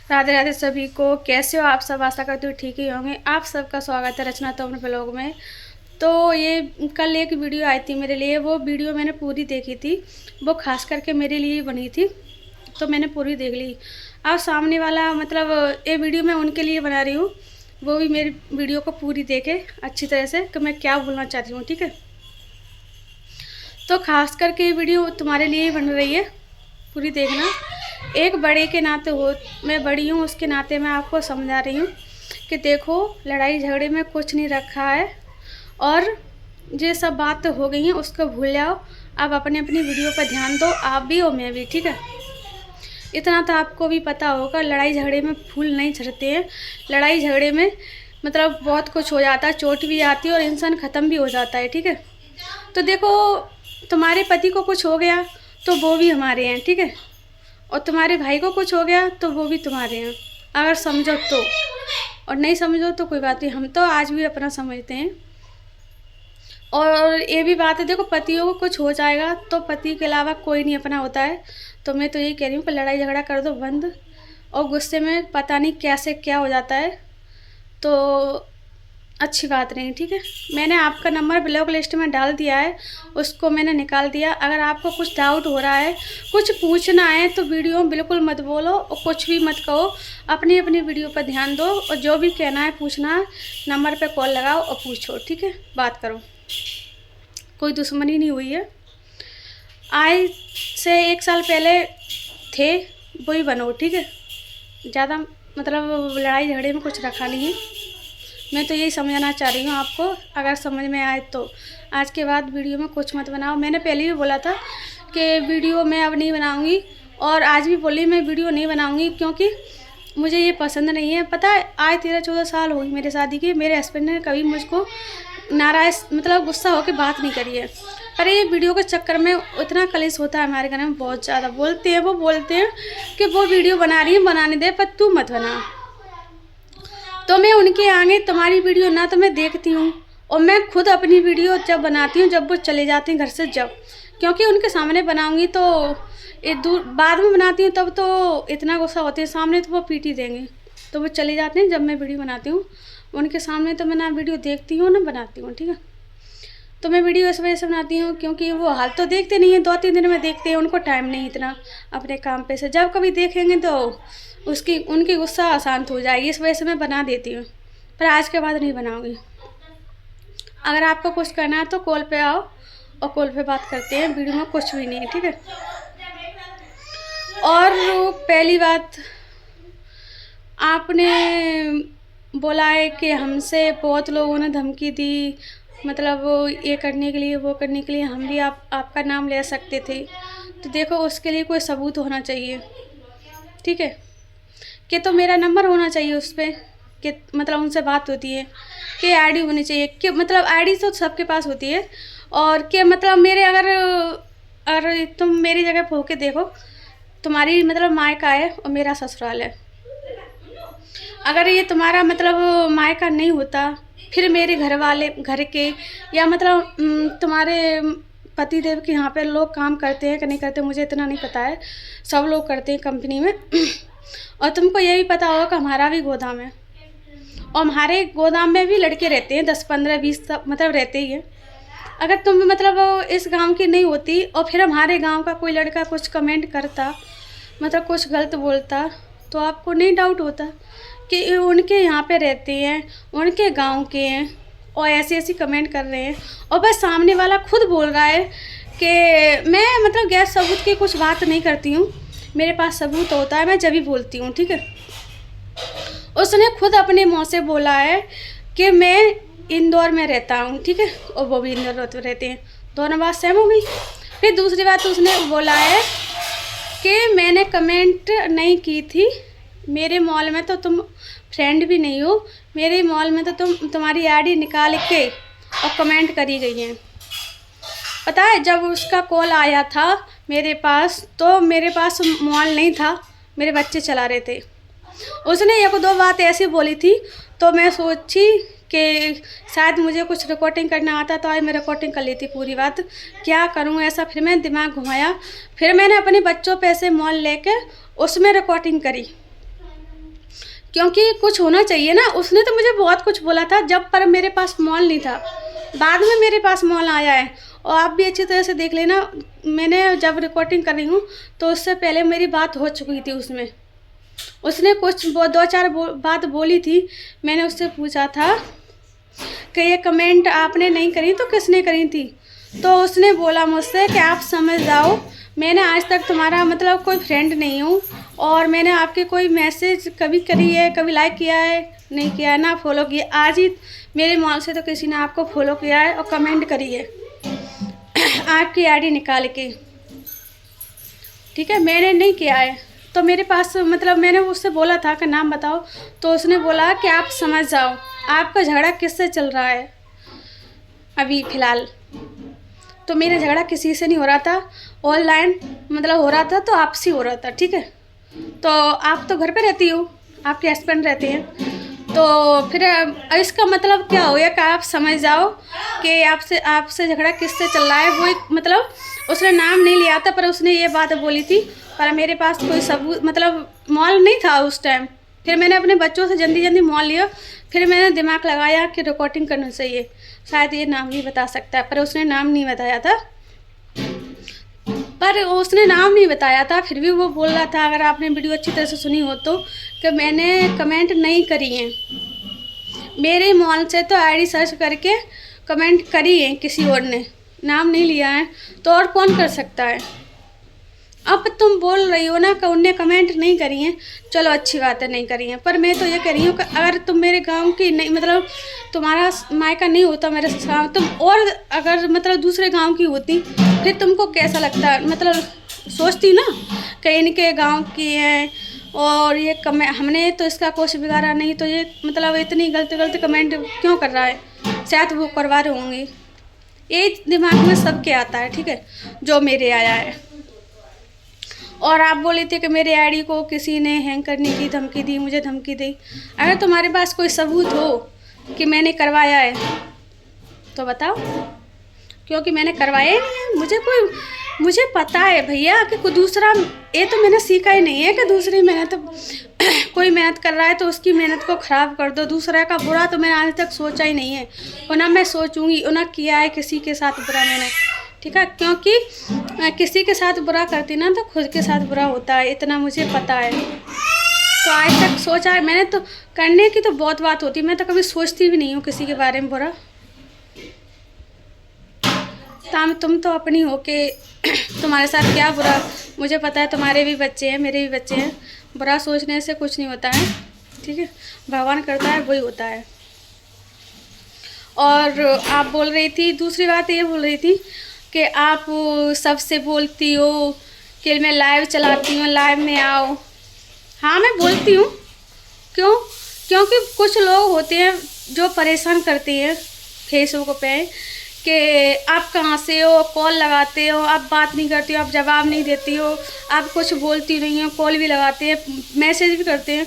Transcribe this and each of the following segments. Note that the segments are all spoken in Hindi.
राधे राधे सभी को। कैसे हो आप सब? आशा करती हूँ ठीक ही होंगे। आप सबका स्वागत है रचना तो अपने ब्लॉग में। तो ये कल एक वीडियो आई थी मेरे लिए, वो वीडियो मैंने पूरी देखी थी। वो खास करके मेरे लिए बनी थी, तो मैंने पूरी देख ली। अब सामने वाला मतलब ये वीडियो मैं उनके लिए बना रही हूँ, वो भी मेरी वीडियो को पूरी देखे अच्छी तरह से कि मैं क्या बोलना चाहती हूँ। ठीक है, तो खास करके ये वीडियो तुम्हारे लिए ही बन रही है, पूरी देखना। एक बड़े के नाते हो, मैं बड़ी हूँ उसके नाते मैं आपको समझा रही हूँ कि देखो, लड़ाई झगड़े में कुछ नहीं रखा है और ये सब बात तो हो गई हैं, उसको भूल जाओ। आप अपनी अपनी वीडियो पर ध्यान दो, आप भी और मैं भी। ठीक है, इतना तो आपको भी पता होगा, लड़ाई झगड़े में फूल नहीं झड़ते हैं। लड़ाई झगड़े में मतलब बहुत कुछ हो जाता है, चोट भी आती है और इंसान ख़त्म भी हो जाता है। ठीक है, तो देखो, तुम्हारे पति को कुछ हो गया तो वो भी हमारे हैं। ठीक है, और तुम्हारे भाई को कुछ हो गया तो वो भी तुम्हारे हैं, अगर समझो तो। और नहीं समझो तो कोई बात नहीं, हम तो आज भी अपना समझते हैं। और ये भी बात है, देखो, पतियों को कुछ हो जाएगा तो पति के अलावा कोई नहीं अपना होता है। तो मैं तो यही कह रही हूँ कि लड़ाई झगड़ा कर दो बंद, और गुस्से में पता नहीं कैसे क्या हो जाता है, तो अच्छी बात नहीं। ठीक है, मैंने आपका नंबर ब्लॉक लिस्ट में डाल दिया है, उसको मैंने निकाल दिया। अगर आपको कुछ डाउट हो रहा है, कुछ पूछना है, तो वीडियो में बिल्कुल मत बोलो और कुछ भी मत कहो, अपनी अपनी वीडियो पर ध्यान दो। और जो भी कहना है पूछना है, नंबर पे कॉल लगाओ और पूछो। ठीक है, बात करो, कोई दुश्मनी नहीं हुई है। आज से 1 साल पहले थे, वही बनो। ठीक है, ज़्यादा मतलब लड़ाई झगड़े में कुछ रखा नहीं है। मैं तो यही समझाना चाह रही हूँ आपको, अगर समझ में आए तो। आज के बाद वीडियो में कुछ मत बनाओ। मैंने पहले भी बोला था कि वीडियो मैं अब नहीं बनाऊँगी, और आज भी बोली मैं वीडियो नहीं बनाऊँगी, क्योंकि मुझे ये पसंद नहीं है। पता है, आज 13-14 साल हो गई मेरे शादी के, मेरे हस्बैंड ने कभी मुझको नाराज़ मतलब गुस्सा होकर बात नहीं करी है। पर ये वीडियो के चक्कर में इतना कलेश होता है हमारे घर में, बहुत ज़्यादा। बोलते हैं, वो बोलते हैं कि वो वीडियो बना रही है, बनाने दे, पर तू मत बना। तो मैं उनके आगे तुम्हारी वीडियो ना तो मैं देखती हूँ, और मैं खुद अपनी वीडियो जब बनाती हूँ जब वो चले जाती हैं घर से, जब, क्योंकि उनके सामने बनाऊँगी तो ये दूर बाद में बनाती हूँ तब तो इतना गुस्सा होते हैं, सामने तो वो पीट ही देंगे। तो वो चले जाते हैं जब मैं वीडियो बनाती हूँ, उनके सामने तो मैं ना वीडियो देखती हूँ ना बनाती हूँ। ठीक है, तो मैं वीडियो इस वजह से बनाती हूँ क्योंकि वो हाल तो देखते नहीं हैं, 2-3 दिन में देखते हैं, उनको टाइम नहीं इतना अपने काम पे से। जब कभी देखेंगे तो उनकी गुस्सा शांत हो जाएगी, इस वजह से मैं बना देती हूँ। पर आज के बाद नहीं बनाऊँगी। अगर आपको कुछ करना है तो कॉल पे आओ और कॉल पे बात करते हैं, वीडियो में कुछ भी नहीं है। ठीक है, और पहली बात, आपने बोला है कि हमसे बहुत लोगों ने धमकी दी, मतलब ये करने के लिए वो करने के लिए, हम भी आपका नाम ले सकते थे। तो देखो, उसके लिए कोई सबूत होना चाहिए। ठीक है, कि तो मेरा नंबर होना चाहिए उस पर, कि मतलब उनसे बात होती है, कि आईडी होनी चाहिए, कि मतलब आईडी तो सबके पास होती है, और कि मतलब मेरे अगर तुम मेरी जगह पे होके देखो, तुम्हारी मतलब मायका है और मेरा ससुराल है। अगर ये तुम्हारा मतलब मायका नहीं होता, फिर मेरे घर के या मतलब तुम्हारे पति देव के यहाँ पे लोग काम करते हैं कि नहीं करते मुझे इतना नहीं पता है, सब लोग करते हैं कंपनी में। और तुमको ये भी पता होगा कि हमारा भी गोदाम है, और हमारे गोदाम में भी लड़के रहते हैं, 10-15-20 मतलब रहते ही हैं। अगर तुम मतलब इस गांव की नहीं होती और फिर हमारे गांव का कोई लड़का कुछ कमेंट करता, मतलब कुछ गलत बोलता, तो आपको नहीं डाउट होता कि उनके यहाँ पे रहते हैं, उनके गांव के हैं, और ऐसे ऐसी कमेंट कर रहे हैं। और बस सामने वाला खुद बोल रहा है कि मैं मतलब गैर सबूत की कुछ बात नहीं करती हूँ, मेरे पास सबूत होता है, मैं जब भी बोलती हूँ। ठीक है, उसने खुद अपने मुँह से बोला है कि मैं इंदौर में रहता हूँ। ठीक है, और वो भी इंदौर रहते हैं, दोनों बात सेम हो गई। फिर दूसरी बात उसने बोला है कि मैंने कमेंट नहीं की थी, मेरे मॉल में तो तुम फ्रेंड भी नहीं हो, मेरे मॉल में तो तुम्हारी आईडी निकाल के और कमेंट करी गई हैं। पता है, जब उसका कॉल आया था मेरे पास, तो मेरे पास मोबाइल नहीं था, मेरे बच्चे चला रहे थे। उसने 1-2 बात ऐसी बोली थी, तो मैं सोची कि शायद मुझे कुछ रिकॉर्डिंग करना आता तो आज मैं रिकॉर्डिंग कर लेती पूरी बात, क्या करूं ऐसा। फिर मैंने दिमाग घुमाया, फिर मैंने अपने बच्चों पे से मोबाइल लेके उसमें रिकॉर्डिंग करी। क्योंकि कुछ होना चाहिए ना। उसने तो मुझे बहुत कुछ बोला था जब पर मेरे पास मॉल नहीं था, बाद में मेरे पास मॉल आया है। और आप भी अच्छी तरह से देख लेना, मैंने जब रिकॉर्डिंग कर रही हूँ तो उससे पहले मेरी बात हो चुकी थी उसमें। उसने कुछ दो चार बात बोली थी। मैंने उससे पूछा था कि ये कमेंट आपने नहीं करी तो किसने करी थी, तो उसने बोला मुझसे कि आप समझ जाओ, मैंने आज तक तुम्हारा मतलब कोई फ्रेंड नहीं हूँ, और मैंने आपके कोई मैसेज कभी करी है, कभी लाइक किया है नहीं किया है, ना फॉलो किया। आज ही मेरे मॉल से तो किसी ने आपको फॉलो किया है और कमेंट करी है आपकी आईडी निकाल के, ठीक है, मैंने नहीं किया है। तो मेरे पास मतलब मैंने उससे बोला था कि नाम बताओ, तो उसने बोला कि आप समझ जाओ आपका झगड़ा किससे चल रहा है अभी फ़िलहाल। तो मेरा झगड़ा किसी से नहीं हो रहा था, ऑनलाइन मतलब हो रहा था, तो आपसे हो रहा था, ठीक है। तो आप तो घर पे रहती हो, आपके हस्बैंड रहते हैं, तो फिर इसका मतलब क्या हो गया कि आप समझ जाओ कि आपसे झगड़ा किससे चल रहा है। वो एक मतलब उसने नाम नहीं लिया था, पर उसने ये बात बोली थी, पर मेरे पास कोई सबूत मतलब मॉल नहीं था उस टाइम। फिर मैंने अपने बच्चों से जल्दी मॉल लिया, फिर मैंने दिमाग लगाया कि रिकॉर्डिंग करना चाहिए, शायद ये नाम ही बता सकता है, पर उसने नाम नहीं बताया था। पर उसने नाम नहीं बताया था, फिर भी वो बोल रहा था, अगर आपने वीडियो अच्छी तरह से सुनी हो तो, कि मैंने कमेंट नहीं करी हैं। मेरे मॉल से तो आईडी सर्च करके कमेंट करी है किसी और ने, नाम नहीं लिया है, तो और कौन कर सकता है। अब तुम बोल रही हो ना कि उनने कमेंट नहीं करी हैं, चलो अच्छी बात है नहीं करी हैं, पर मैं तो ये कह रही हूँ कि अगर तुम मेरे गांव की नहीं मतलब तुम्हारा मायका नहीं होता मेरे साथ, तुम और अगर मतलब दूसरे गांव की होती, फिर तुमको कैसा लगता, मतलब सोचती ना कि इनके गांव की हैं और ये हमने तो इसका कुछ बिगाड़ा नहीं, तो ये मतलब इतनी गलत कमेंट क्यों कर रहा है, शायद वो करवा रहे होंगे। ये दिमाग में सबके आता है, ठीक है, जो मेरे आया है। और आप बोले थे कि मेरे आईडी को किसी ने हैंग करने की धमकी दी, मुझे धमकी दी। अगर तुम्हारे पास कोई सबूत हो कि मैंने करवाया है तो बताओ, क्योंकि मैंने करवाया ही नहीं है। मुझे पता है भैया कि कोई दूसरा, ये तो मैंने सीखा ही नहीं है कि दूसरी मेहनत कोई मेहनत कर रहा है तो उसकी मेहनत को ख़राब कर दो। दूसरा का बुरा तो मैंने आज तक सोचा ही नहीं है, और ना मैं सोचूंगी, और ना किया है किसी के साथ बुरा मैंने, ठीक है, क्योंकि किसी के साथ बुरा करती ना तो खुद के साथ बुरा होता है, इतना मुझे पता है। तो आज तक सोचा है मैंने, तो करने की तो बहुत बात होती है, मैं तो कभी सोचती भी नहीं हूँ किसी के बारे में बुरा। तुम तो अपनी हो के तुम्हारे साथ क्या बुरा, मुझे पता है तुम्हारे भी बच्चे हैं मेरे भी बच्चे हैं, बुरा सोचने से कुछ नहीं होता है, ठीक है, भगवान करता है वही होता है। और आप बोल रही थी, दूसरी बात ये बोल रही थी कि आप सबसे बोलती हो कि मैं लाइव चलाती हूँ, लाइव में आओ। हाँ मैं बोलती हूँ, क्योंकि कुछ लोग होते हैं जो परेशान करते हैं फेसबुक पे कि आप कहाँ से हो, कॉल लगाते हो, आप बात नहीं करती हो, आप जवाब नहीं देती हो, आप कुछ बोलती नहीं हो, कॉल भी लगाते हैं, मैसेज भी करते हैं,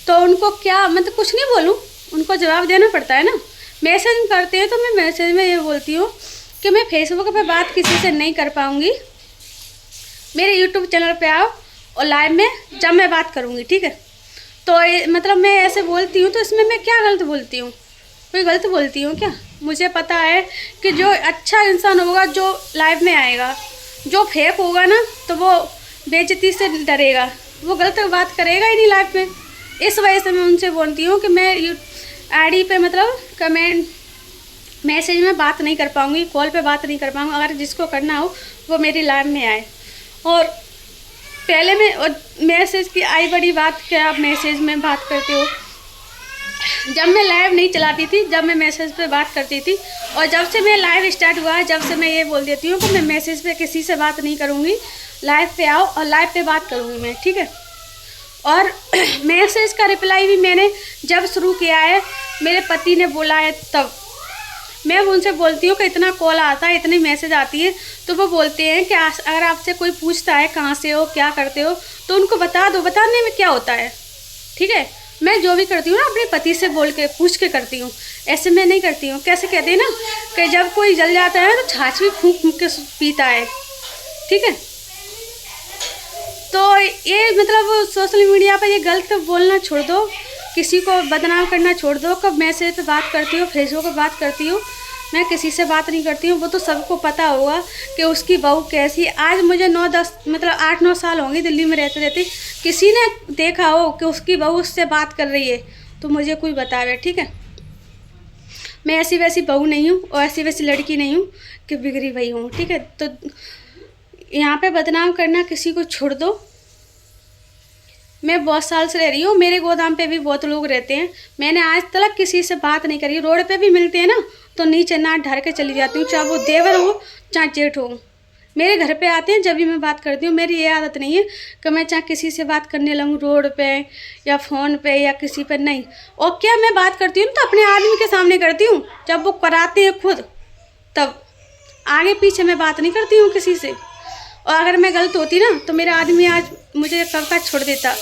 तो उनको क्या मतलब कुछ नहीं बोलूँ, उनको जवाब देना पड़ता है ना। मैसेज करते हैं तो मैं मैसेज में ये बोलती हूँ कि मैं फेसबुक पे बात किसी से नहीं कर पाऊँगी, मेरे यूट्यूब चैनल पे आओ और लाइव में जब मैं बात करूँगी, ठीक है। तो मतलब मैं ऐसे बोलती हूँ, तो इसमें मैं क्या गलत बोलती हूँ, कोई गलत बोलती हूँ क्या? मुझे पता है कि जो अच्छा इंसान होगा जो लाइव में आएगा, जो फेक होगा ना तो वो बेइज्जती से डरेगा, वो गलत बात करेगा ही नहीं लाइव में। इस वजह से मैं उनसे बोलती हूँ कि मैं आईडी पे मतलब कमेंट मैसेज में बात नहीं कर पाऊँगी, कॉल पे बात नहीं कर पाऊँगी, अगर जिसको करना हो वो मेरी लाइव में आए। और पहले मैं मैसेज की आई बड़ी बात कि आप मैसेज में बात करते हो, जब मैं लाइव नहीं चलाती थी, जब मैं मैसेज पे बात करती थी, और जब से मैं लाइव स्टार्ट हुआ है जब से मैं ये बोल देती हूँ कि मैं मैसेज पे किसी से बात नहीं करूँगी, लाइव पे आओ और लाइव पे बात करूँगी मैं, ठीक है। और मैसेज का रिप्लाई भी मैंने जब शुरू किया है मेरे पति ने बोला है तब मैं उनसे बोलती हूँ कि इतना कॉल आता है, इतनी मैसेज आती है, तो वो बोलते हैं कि अगर आपसे कोई पूछता है कहाँ से हो, क्या करते हो, तो उनको बता दो, बताने में क्या होता है, ठीक है। मैं जो भी करती हूँ ना अपने पति से बोल के पूछ के करती हूँ, ऐसे मैं नहीं करती हूँ। कैसे कहते हैं ना कि जब कोई जल जाता है तो छाछ भी फूंक फूंक के पीता है, ठीक है। तो ये मतलब सोशल मीडिया पर ये गलत बोलना छोड़ दो किसी को बदनाम करना छोड़ दो। कब मैसेज पे बात करती हो, फेसबुक पे बात करती हो, मैं किसी से बात नहीं करती हूँ। वो तो सबको पता होगा कि उसकी बहू कैसी। आज मुझे 9-10 मतलब 8-9 साल होंगे दिल्ली में रहते रहते, किसी ने देखा हो कि उसकी बहू उससे बात कर रही है तो मुझे कोई बतावे, ठीक है। मैं ऐसी वैसी बहू नहीं हूँ और ऐसी वैसी लड़की नहीं हूँ कि बिगड़ी हुई हूँ, ठीक है। तो यहाँ पे बदनाम करना किसी को छोड़ दो। मैं बहुत साल से रह रही हूँ, मेरे गोदाम पे भी बहुत लोग रहते हैं, मैंने आज तक किसी से बात नहीं करी। रोड पे भी मिलते हैं ना तो नीचे नाक ढार के चली जाती हूँ, चाहे वो देवर हो चाहे जेठ हो। मेरे घर पे आते हैं जब भी मैं बात करती हूँ। मेरी ये आदत नहीं है कि मैं चाहे किसी से बात करने लगूँ रोड पे या फ़ोन पे या किसी पर, नहीं। और क्या मैं बात करती हूँ तो अपने आदमी के सामने करती हूँ, जब वो कराते हैं खुद तब। आगे पीछे मैं बात नहीं करती हूँ किसी से। और अगर मैं गलत होती ना तो मेरा आदमी आज मुझे कब का छोड़ देता,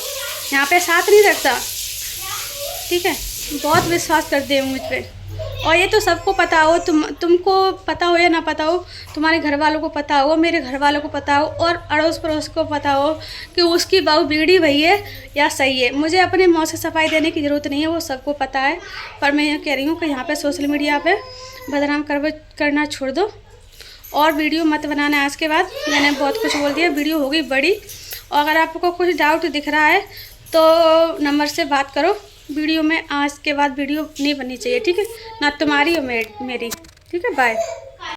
यहाँ पे साथ नहीं रखता, ठीक है। बहुत विश्वास करते हैं मुझ पे। और ये तो सबको पता हो, तुमको पता हो या ना पता हो, तुम्हारे घर वालों को पता हो, मेरे घर वालों को पता हो और अड़ोस पड़ोस को पता हो कि उसकी बहू बिगड़ी हुई है या सही है। मुझे अपने मुँह से सफाई देने की ज़रूरत नहीं है, वो सबको पता है। पर मैं ये कह रही हूँ कि यहाँ पे सोशल मीडिया पे बदनाम करना छोड़ दो और वीडियो मत बनाना। आज के बाद मैंने बहुत कुछ बोल दिया, वीडियो हो गई बड़ी। और अगर आपको कुछ डाउट दिख रहा है तो नंबर से बात करो। वीडियो में आज के बाद वीडियो नहीं बननी चाहिए, ठीक है। ना तुम्हारी और मेरी, ठीक है। बाय।